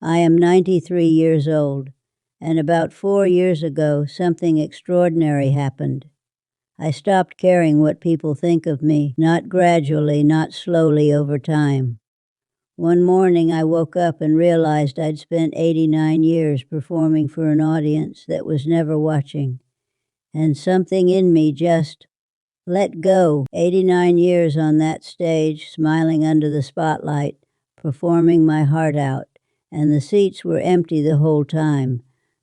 I am 93 years old, and about 4 years ago something extraordinary happened. I stopped caring what people think of me, not gradually, not slowly over time. One morning I woke up and realized I'd spent 89 years performing for an audience that was never watching, and something in me just let go. 89 years on that stage, smiling under the spotlight, performing my heart out, and the seats were empty the whole time.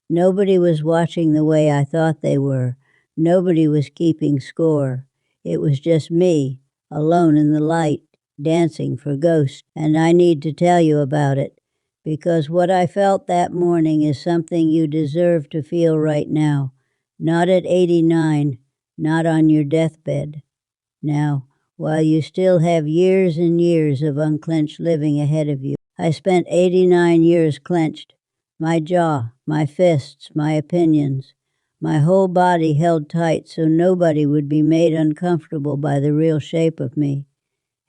Nobody was watching the way I thought they were. Nobody was keeping score. It was just me, alone in the light, dancing for ghosts. And I need to tell you about it, because what I felt that morning is something you deserve to feel right now. Not at 89, not on your deathbed. Now, while you still have years and years of unclenched living ahead of you, I spent 89 years clenched. My jaw, my fists, my opinions, my whole body held tight so nobody would be made uncomfortable by the real shape of me.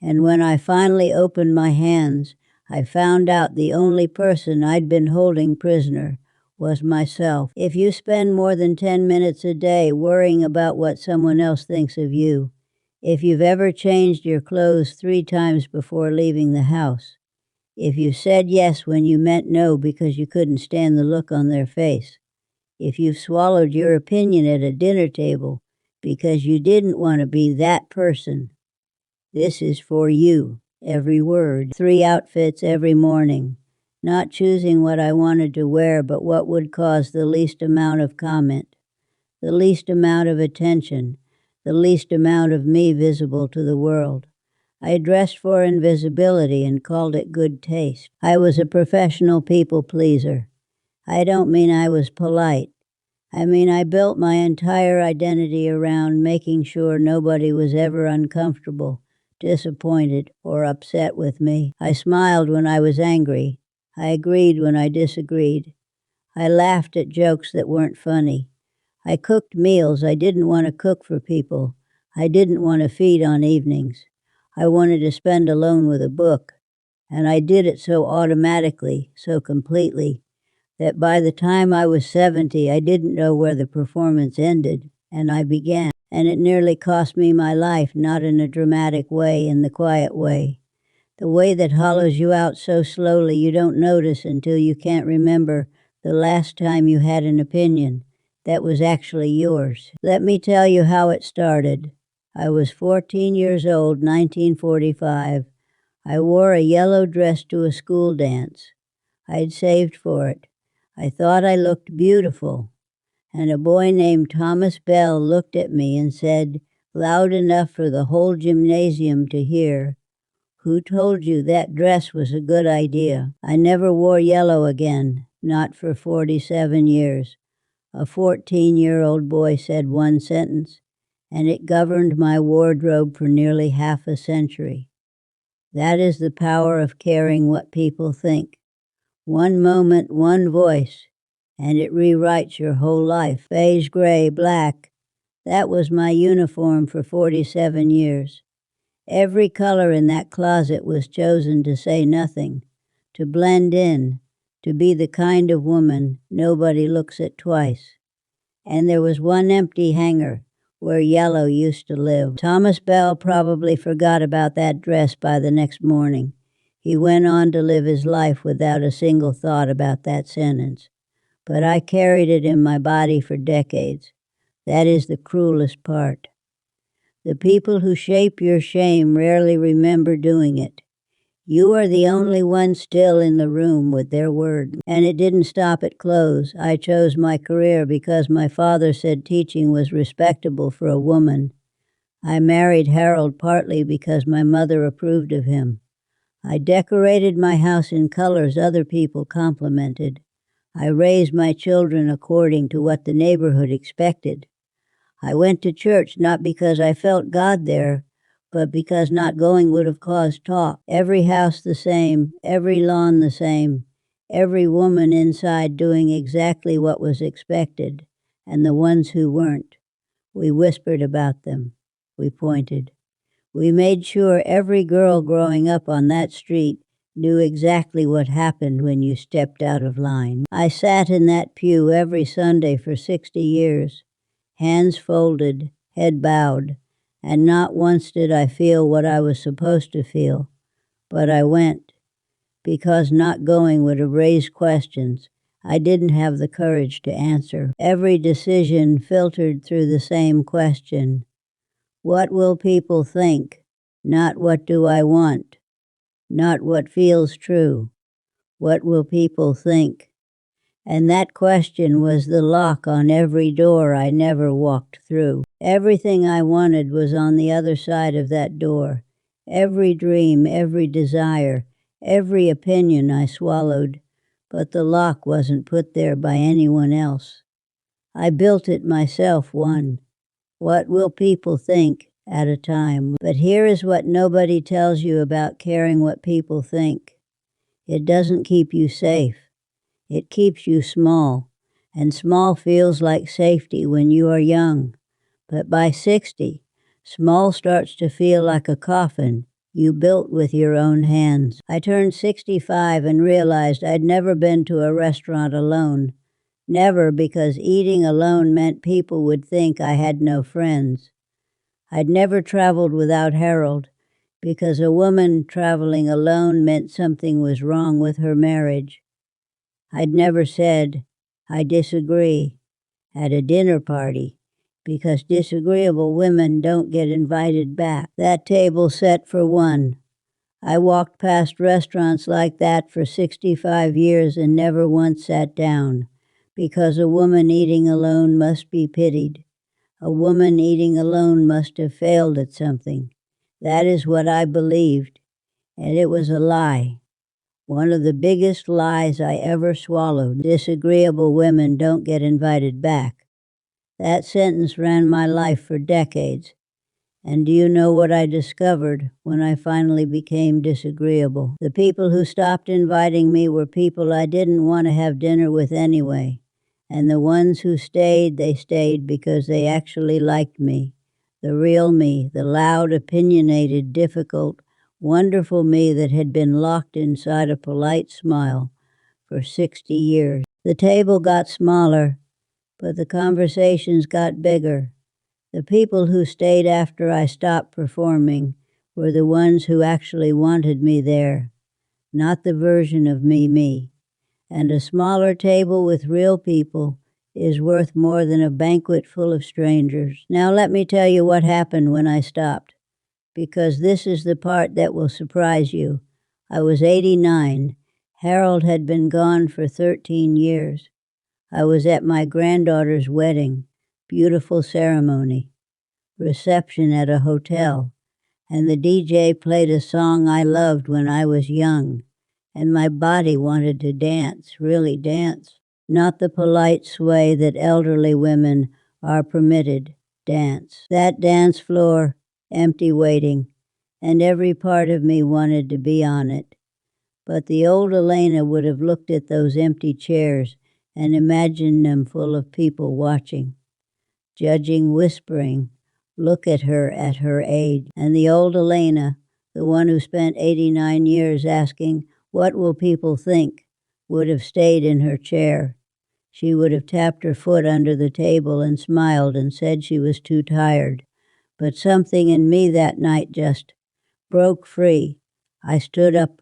And when I finally opened my hands, I found out the only person I'd been holding prisoner was myself. If you spend more than 10 minutes a day worrying about what someone else thinks of you, if you've ever changed your clothes 3 times before leaving the house, if you said yes when you meant no because you couldn't stand the look on their face, if you've swallowed your opinion at a dinner table because you didn't want to be that person, this is for you, every word. 3 outfits every morning, not choosing what I wanted to wear but what would cause the least amount of comment, the least amount of attention, the least amount of me visible to the world. I dressed for invisibility and called it good taste. I was a professional people pleaser. I don't mean I was polite. I mean I built my entire identity around making sure nobody was ever uncomfortable, disappointed, or upset with me. I smiled when I was angry. I agreed when I disagreed. I laughed at jokes that weren't funny. I cooked meals I didn't want to cook for people. I didn't want to feed on evenings. I wanted to spend alone with a book. And I did it so automatically, so completely, that by the time I was 70, I didn't know where the performance ended, and I began. And it nearly cost me my life, not in a dramatic way, in the quiet way. The way that hollows you out so slowly you don't notice until you can't remember the last time you had an opinion that was actually yours. Let me tell you how it started. I was 14 years old, 1945. I wore a yellow dress to a school dance. I'd saved for it. I thought I looked beautiful. And a boy named Thomas Bell looked at me and said, loud enough for the whole gymnasium to hear, "Who told you that dress was a good idea?" I never wore yellow again, not for 47 years. A 14-year-old boy said one sentence, and it governed my wardrobe for nearly half a century. That is the power of caring what people think. One moment, one voice, and it rewrites your whole life. Beige, gray, black. That was my uniform for 47 years. Every color in that closet was chosen to say nothing, to blend in, to be the kind of woman nobody looks at twice. And there was one empty hanger where yellow used to live. Thomas Bell probably forgot about that dress by the next morning. He went on to live his life without a single thought about that sentence. But I carried it in my body for decades. That is the cruelest part. The people who shape your shame rarely remember doing it. You are the only one still in the room with their word. And it didn't stop at clothes. I chose my career because my father said teaching was respectable for a woman. I married Harold partly because my mother approved of him. I decorated my house in colors other people complimented. I raised my children according to what the neighborhood expected. I went to church not because I felt God there, but because not going would have caused talk. Every house the same, every lawn the same, every woman inside doing exactly what was expected, and the ones who weren't. We whispered about them. We pointed. We made sure every girl growing up on that street knew exactly what happened when you stepped out of line. I sat in that pew every Sunday for 60 years, hands folded, head bowed, and not once did I feel what I was supposed to feel. But I went, because not going would have raised questions I didn't have the courage to answer. Every decision filtered through the same question. What will people think? Not what do I want? Not what feels true. What will people think? And that question was the lock on every door I never walked through. Everything I wanted was on the other side of that door. Every dream, every desire, every opinion I swallowed, but the lock wasn't put there by anyone else. I built it myself, one. What will people think at a time? But here is what nobody tells you about caring what people think. It doesn't keep you safe. It keeps you small, and small feels like safety when you are young. But by 60, small starts to feel like a coffin you built with your own hands. I turned 65 and realized I'd never been to a restaurant alone. Never, because eating alone meant people would think I had no friends. I'd never traveled without Harold, because a woman traveling alone meant something was wrong with her marriage. I'd never said, I disagree, at a dinner party, because disagreeable women don't get invited back. That table set for one. I walked past restaurants like that for 65 years and never once sat down, because a woman eating alone must be pitied. A woman eating alone must have failed at something. That is what I believed, and it was a lie. One of the biggest lies I ever swallowed. Disagreeable women don't get invited back. That sentence ran my life for decades. And do you know what I discovered when I finally became disagreeable? The people who stopped inviting me were people I didn't want to have dinner with anyway. And the ones who stayed, they stayed because they actually liked me. The real me, the loud, opinionated, difficult, wonderful me that had been locked inside a polite smile for 60 years. The table got smaller, but the conversations got bigger. The people who stayed after I stopped performing were the ones who actually wanted me there, not the version of me. And a smaller table with real people is worth more than a banquet full of strangers. Now let me tell you what happened when I stopped, because this is the part that will surprise you. I was 89. Harold had been gone for 13 years. I was at my granddaughter's wedding, beautiful ceremony, reception at a hotel, and the DJ played a song I loved when I was young, and my body wanted to dance, really dance. Not the polite sway that elderly women are permitted. Dance. That dance floor, empty waiting, and every part of me wanted to be on it. But the old Elena would have looked at those empty chairs and imagined them full of people watching, judging, whispering, look at her age. And the old Elena, the one who spent 89 years asking, what will people think, would have stayed in her chair. She would have tapped her foot under the table and smiled and said she was too tired. But something in me that night just broke free. I stood up.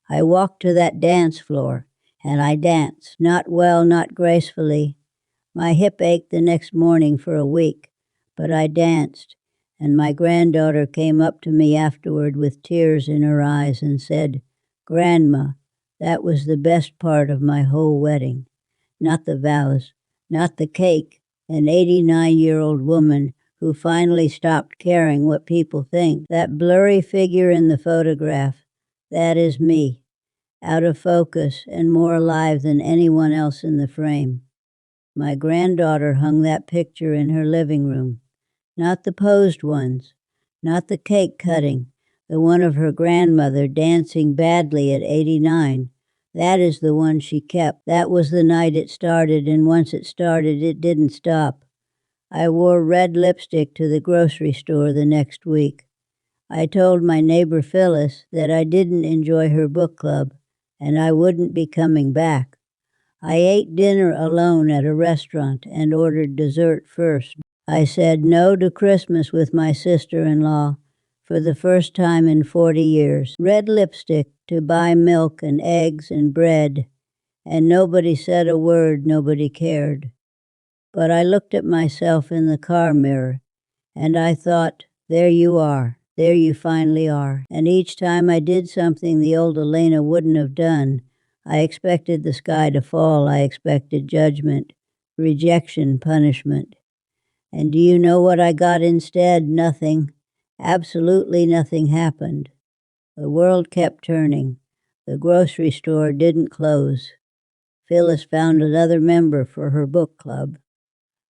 I walked to that dance floor, and I danced. Not well, not gracefully. My hip ached the next morning for a week, but I danced, and my granddaughter came up to me afterward with tears in her eyes and said, Grandma, that was the best part of my whole wedding. Not the vows, not the cake, an 89-year-old woman who finally stopped caring what people think. That blurry figure in the photograph, that is me, out of focus and more alive than anyone else in the frame. My granddaughter hung that picture in her living room, not the posed ones, not the cake cutting, the one of her grandmother dancing badly at 89. That is the one she kept. That was the night it started, and once it started, it didn't stop. I wore red lipstick to the grocery store the next week. I told my neighbor Phyllis that I didn't enjoy her book club and I wouldn't be coming back. I ate dinner alone at a restaurant and ordered dessert first. I said no to Christmas with my sister-in-law for the first time in 40 years. Red lipstick to buy milk and eggs and bread, and nobody said a word, nobody cared. But I looked at myself in the car mirror, and I thought, there you are, there you finally are. And each time I did something the old Elena wouldn't have done, I expected the sky to fall, I expected judgment, rejection, punishment. And do you know what I got instead? Nothing. Absolutely nothing happened. The world kept turning. The grocery store didn't close. Phyllis found another member for her book club.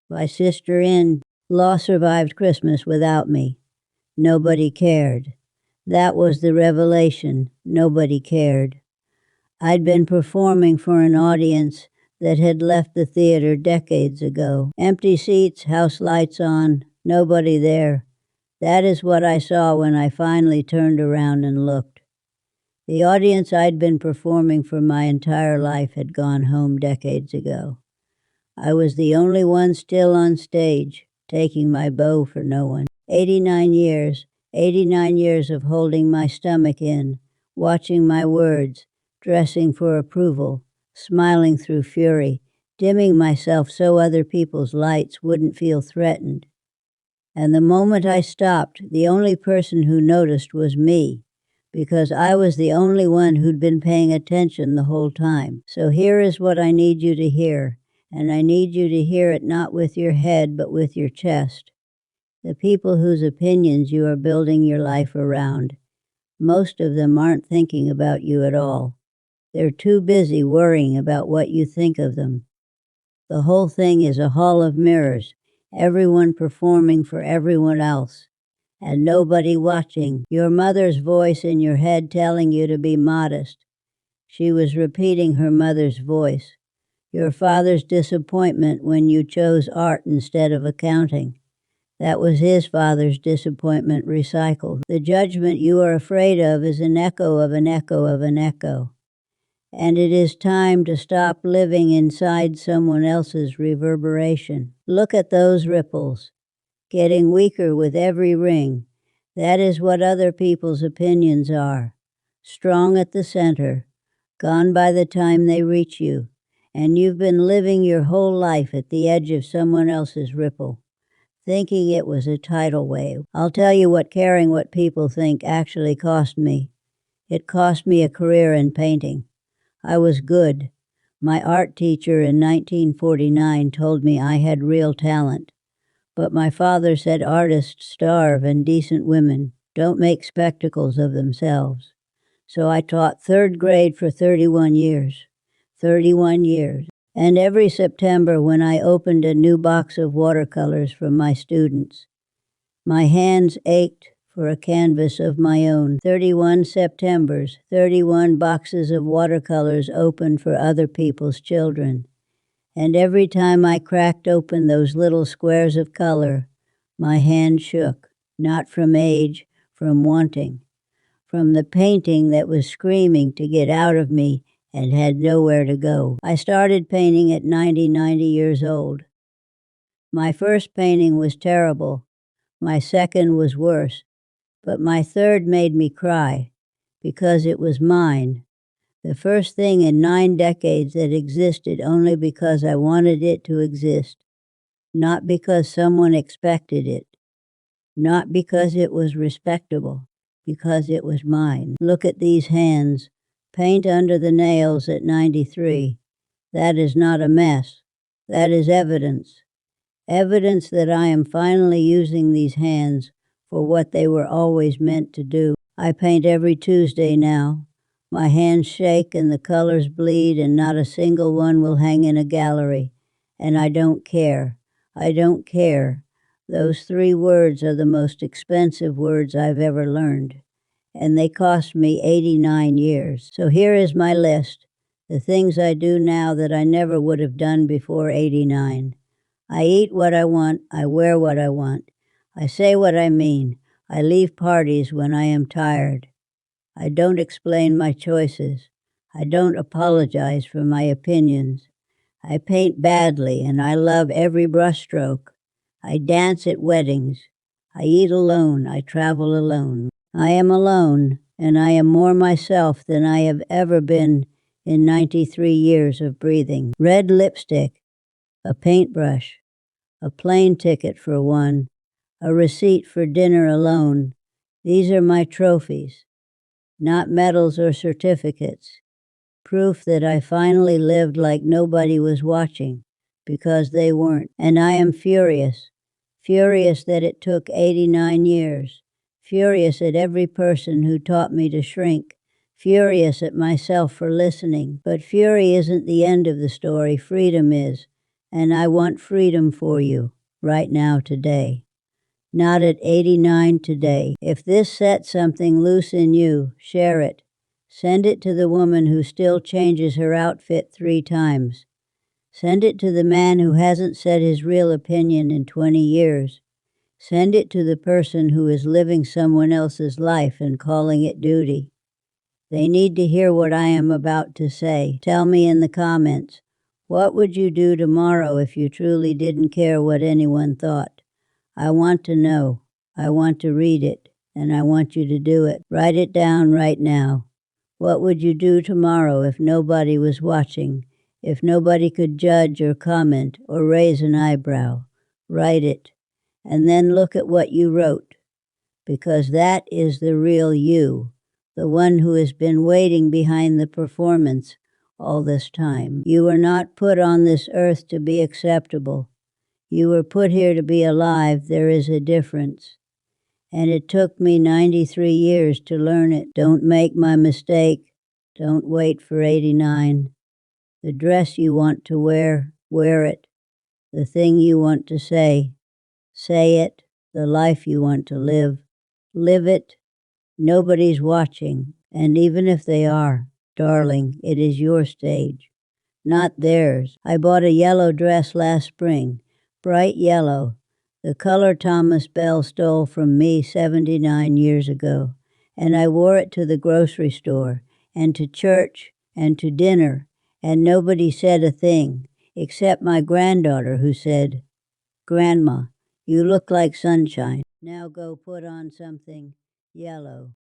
My sister-in-law survived Christmas without me. Nobody cared. That was the revelation. Nobody cared. I'd been performing for an audience that had left the theater decades ago. Empty seats, house lights on, nobody there. That is what I saw when I finally turned around and looked. The audience I'd been performing for my entire life had gone home decades ago. I was the only one still on stage, taking my bow for no one. 89 years of holding my stomach in, watching my words, dressing for approval, smiling through fury, dimming myself so other people's lights wouldn't feel threatened. And the moment I stopped, the only person who noticed was me, because I was the only one who'd been paying attention the whole time. So here is what I need you to hear, and I need you to hear it not with your head but with your chest. The people whose opinions you are building your life around, most of them aren't thinking about you at all. They're too busy worrying about what you think of them. The whole thing is a hall of mirrors, everyone performing for everyone else, and nobody watching. Your mother's voice in your head telling you to be modest. She was repeating her mother's voice. Your father's disappointment when you chose art instead of accounting. That was his father's disappointment recycled. The judgment you are afraid of is an echo of an echo of an echo. And it is time to stop living inside someone else's reverberation. Look at those ripples, getting weaker with every ring. That is what other people's opinions are. Strong at the center, gone by the time they reach you, and you've been living your whole life at the edge of someone else's ripple, thinking it was a tidal wave. I'll tell you what caring what people think actually cost me. It cost me a career in painting. I was good. My art teacher in 1949 told me I had real talent. But my father said artists starve and decent women don't make spectacles of themselves. So I taught third grade for 31 years. 31 years. And every September when I opened a new box of watercolors from my students, my hands ached for a canvas of my own. 31 Septembers, 31 boxes of watercolors opened for other people's children. And every time I cracked open those little squares of color, my hand shook, not from age, from wanting, from the painting that was screaming to get out of me and had nowhere to go. I started painting at 90 years old. My first painting was terrible. My second was worse. But my third made me cry, because it was mine. The first thing in 9 decades that existed only because I wanted it to exist, not because someone expected it, not because it was respectable, because it was mine. Look at these hands, paint under the nails at 93. That is not a mess. That is evidence. Evidence that I am finally using these hands for what they were always meant to do. I paint every Tuesday now. My hands shake and the colors bleed and not a single one will hang in a gallery. And I don't care. I don't care. Those 3 words are the most expensive words I've ever learned. And they cost me 89 years. So here is my list. The things I do now that I never would have done before 89. I eat what I want. I wear what I want. I say what I mean. I leave parties when I am tired. I don't explain my choices. I don't apologize for my opinions. I paint badly and I love every brushstroke. I dance at weddings. I eat alone. I travel alone. I am alone, and I am more myself than I have ever been in 93 years of breathing. Red lipstick, a paintbrush, a plane ticket for one, a receipt for dinner alone. These are my trophies, not medals or certificates. Proof that I finally lived like nobody was watching, because they weren't. And I am furious. Furious that it took 89 years. Furious at every person who taught me to shrink. Furious at myself for listening. But fury isn't the end of the story. Freedom is. And I want freedom for you, right now, today. Not at 89 today. If this sets something loose in you, share it. Send it to the woman who still changes her outfit 3 times. Send it to the man who hasn't said his real opinion in 20 years. Send it to the person who is living someone else's life and calling it duty. They need to hear what I am about to say. Tell me in the comments, what would you do tomorrow if you truly didn't care what anyone thought? I want to know. I want to read it, and I want you to do it. Write it down right now. What would you do tomorrow if nobody was watching, if nobody could judge or comment or raise an eyebrow? Write it, and then look at what you wrote, because that is the real you, the one who has been waiting behind the performance all this time. You were not put on this earth to be acceptable. You were put here to be alive. There is a difference. And it took me 93 years to learn it. Don't make my mistake. Don't wait for 89. The dress you want to wear, wear it. The thing you want to say it. The life you want to live it. Nobody's watching, and even if they are, darling, it is your stage, not theirs. I bought a yellow dress last spring, bright yellow, the color Thomas Bell stole from me 79 years ago, and I wore it to the grocery store, and to church, and to dinner, and nobody said a thing, except my granddaughter, who said, "Grandma, you look like sunshine. Now go put on something yellow."